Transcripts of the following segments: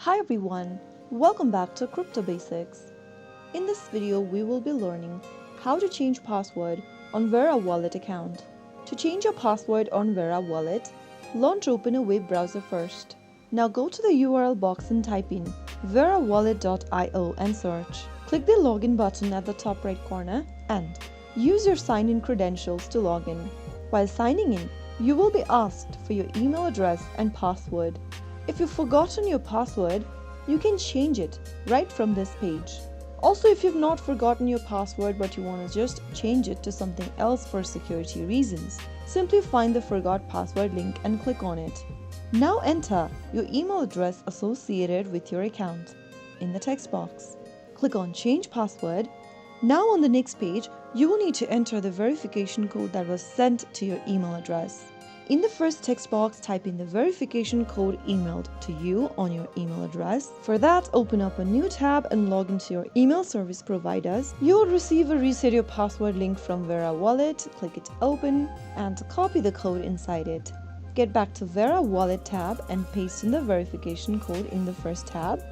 Hi everyone, welcome back to Crypto Basics. In this video, we will be learning how to change password on VeraWallet account. To change your password on VeraWallet, launch open a web browser first. Now go to the URL box and type in verawallet.io and search. Click the login button at the top right corner and use your sign-in credentials to log in. While signing in, you will be asked for your email address and password. If you've forgotten your password, you can change it right from this page. Also, if you've not forgotten your password but you want to just change it to something else for security reasons, simply find the forgot password link and click on it. Now enter your email address associated with your account in the text box. Click on Change Password. Now on the next page, you will need to enter the verification code that was sent to your email address. In the first text box, type in the verification code emailed to you on your email address. For that, open up a new tab and log into your email service providers. You will receive a reset your password link from VeraWallet. Click it open and copy the code inside it. Get back to VeraWallet tab and paste in the verification code in the first tab.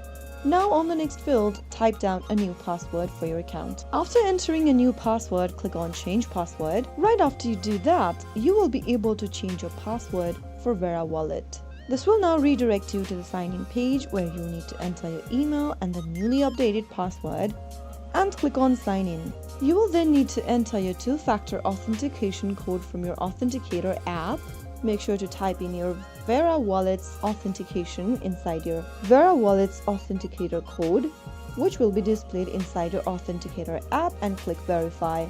Now on the next field, type down a new password for your account. After entering a new password, click on Change Password. Right after you do that, you will be able to change your password for VeraWallet. This will now redirect you to the sign-in page where you need to enter your email and the newly updated password and click on Sign In. You will then need to enter your two-factor authentication code from your authenticator app. Make sure to type in your VeraWallet's authentication inside your VeraWallet's authenticator code, which will be displayed inside your authenticator app, and click Verify.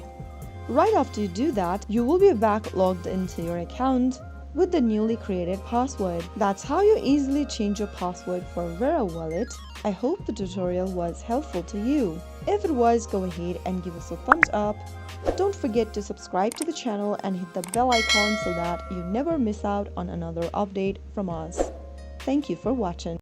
Right after you do that, you will be back logged into your account with the newly created password. That's how you easily change your password for VeraWallet. I hope the tutorial was helpful to you. If it was, go ahead and give us a thumbs up. Don't forget to subscribe to the channel and hit the bell icon so that you never miss out on another update from us. Thank you for watching.